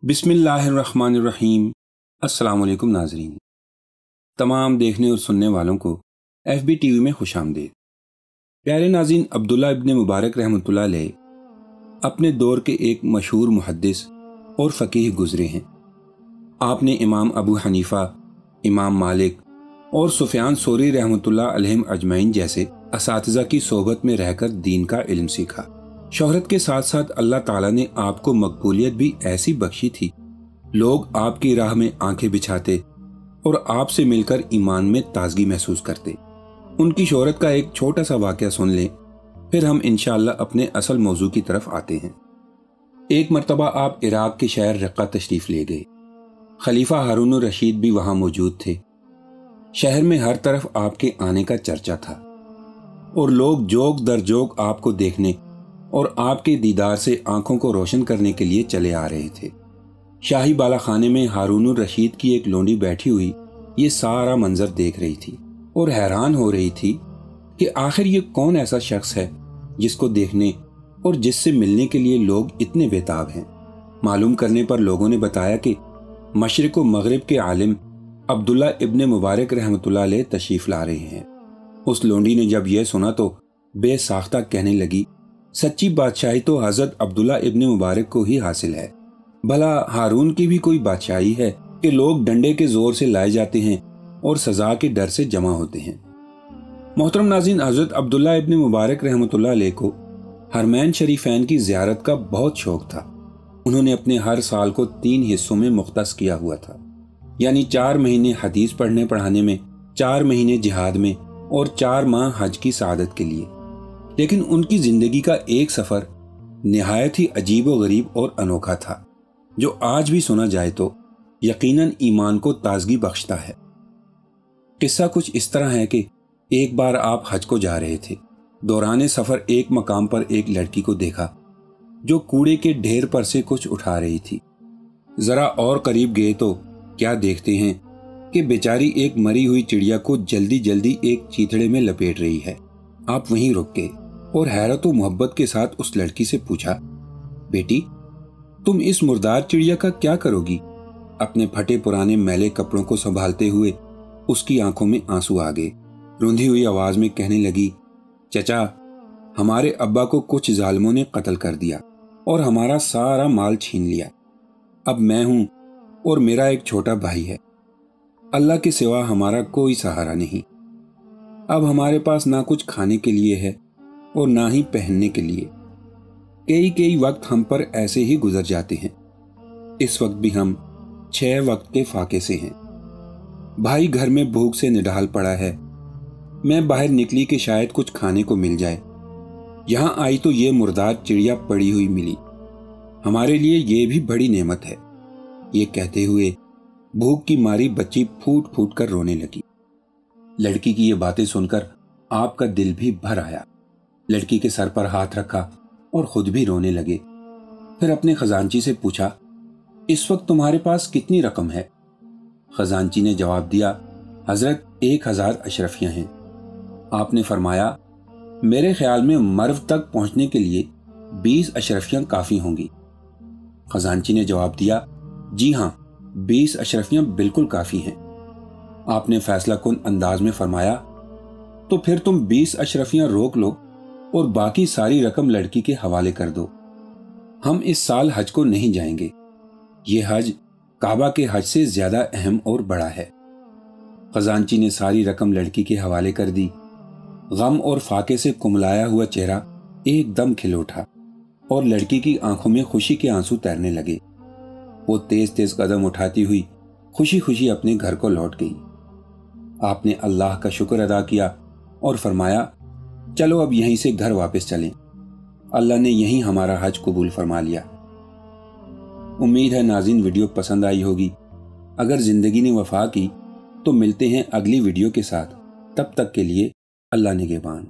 बिस्मिल्लाहिर्रहमानिर्रहीम। अस्सलाम वालेकुम नाजरीन। तमाम देखने और सुनने वालों को FB TV में खुश आमदीद। प्यारे नाज़रीन, अब्दुल्ला इब्न मुबारक रहमतुल्लाह अलैह अपने दौर के एक मशहूर मुहद्दिस और फ़कीह गुज़रे हैं। आपने इमाम अबू हनीफ़ा, इमाम मालिक और सुफ़ियान सौरी रहमतुल्लाह अलैहिम अजमईन जैसे असातिज़ा की सोहबत में रहकर दीन का इल्म सीखा। शोहरत के साथ साथ अल्लाह ताला ने आपको मकबूलियत भी ऐसी बख्शी थी, लोग आपकी राह में आंखें बिछाते और आपसे मिलकर ईमान में ताजगी महसूस करते। उनकी शोहरत का एक छोटा सा वाक़या सुन लें, फिर हम इंशाअल्लाह अपने असल मौजू की तरफ आते हैं। एक मरतबा आप इराक के शहर रक्का तशरीफ़ ले गए। खलीफा हारून रशीद भी वहाँ मौजूद थे। शहर में हर तरफ आपके आने का चर्चा था और लोग जोक दर जोक आपको देखने और आपके दीदार से आंखों को रोशन करने के लिए चले आ रहे थे। शाही बालाखाने में हारून रशीद की एक लोंडी बैठी हुई ये सारा मंजर देख रही थी और हैरान हो रही थी कि आखिर ये कौन ऐसा शख्स है जिसको देखने और जिससे मिलने के लिए लोग इतने बेताब हैं। मालूम करने पर लोगों ने बताया कि मशरिक व मगरिब के आलिम अब्दुल्ला इब्न मुबारक रहमतुल्लाह अलैह तशरीफ़ ला रहे हैं। उस लोंडी ने जब यह सुना तो बेसाख्ता कहने लगी, सच्ची बादशाही तो हज़रत अब्दुल्ला इब्न मुबारक को ही हासिल है। भला हारून की भी कोई बादशाही है कि लोग डंडे के जोर से लाए जाते हैं और सजा के डर से जमा होते हैं। मोहतरम नाज़रीन, हज़रत अब्दुल्ला इब्न मुबारक रहमतुल्लाह अलैह को हरमैन शरीफैन की ज़ियारत का बहुत शौक था। उन्होंने अपने हर साल को 3 हिस्सों में मुख्तस किया हुआ था, यानी 4 महीने हदीस पढ़ने पढ़ाने में, 4 महीने जिहाद में और 4 माह हज की सआदत के लिए। लेकिन उनकी जिंदगी का एक सफर निहायत ही अजीब व गरीब और अनोखा था, जो आज भी सुना जाए तो यकीनन ईमान को ताजगी बख्शता है। किस्सा कुछ इस तरह है कि एक बार आप हज को जा रहे थे। दौरान सफर एक मकाम पर एक लड़की को देखा जो कूड़े के ढेर पर से कुछ उठा रही थी। जरा और करीब गए तो क्या देखते हैं कि बेचारी एक मरी हुई चिड़िया को जल्दी जल्दी एक चीथड़े में लपेट रही है। आप वहीं रुक गए और हैरत व मोहब्बत के साथ उस लड़की से पूछा, बेटी, तुम इस मुर्दार चिड़िया का क्या करोगी? अपने फटे पुराने मैले कपड़ों को संभालते हुए उसकी आंखों में आंसू आ गए। रूंधी हुई आवाज में कहने लगी, चचा, हमारे अब्बा को कुछ जालिमों ने कत्ल कर दिया और हमारा सारा माल छीन लिया। अब मैं हूं और मेरा एक छोटा भाई है। अल्लाह के सिवा हमारा कोई सहारा नहीं। अब हमारे पास ना कुछ खाने के लिए है और ना ही पहनने के लिए। कई वक्त हम पर ऐसे ही गुजर जाते हैं। इस वक्त भी हम 6 वक्त के फाके से हैं। भाई घर में भूख से निढाल पड़ा है। मैं बाहर निकली कि शायद कुछ खाने को मिल जाए। यहां आई तो ये मुर्दार चिड़िया पड़ी हुई मिली। हमारे लिए ये भी बड़ी नेमत है। ये कहते हुए भूख की मारी बच्ची फूट फूट कर रोने लगी। लड़की की ये बातें सुनकर आपका दिल भी भर आया। लड़की के सर पर हाथ रखा और खुद भी रोने लगे। फिर अपने खजांची से पूछा, इस वक्त तुम्हारे पास कितनी रकम है? खजांची ने जवाब दिया, हजरत 1000 अशरफियां हैं। आपने फरमाया, मेरे ख्याल में मर्व तक पहुंचने के लिए 20 अशरफियां काफी होंगी। खजांची ने जवाब दिया, जी हां, 20 अशरफियां बिल्कुल काफी हैं। आपने फैसला कुन अंदाज में फरमाया, तो फिर तुम 20 अशरफियां रोक लो और बाकी सारी रकम लड़की के हवाले कर दो। हम इस साल हज को नहीं जाएंगे। ये हज काबा के हज से ज्यादा अहम और बड़ा है। खजांची ने सारी रकम लड़की के हवाले कर दी। गम और फाके से कुमलाया हुआ चेहरा एकदम खिल उठा और लड़की की आंखों में खुशी के आंसू तैरने लगे। वो तेज तेज कदम उठाती हुई खुशी खुशी अपने घर को लौट गई। आपने अल्लाह का शुक्र अदा किया और फरमाया, चलो अब यहीं से घर वापस चलें। अल्लाह ने यहीं हमारा हज कबूल फरमा लिया। उम्मीद है नाज़रीन वीडियो पसंद आई होगी। अगर जिंदगी ने वफा की तो मिलते हैं अगली वीडियो के साथ। तब तक के लिए अल्लाह निगहबान।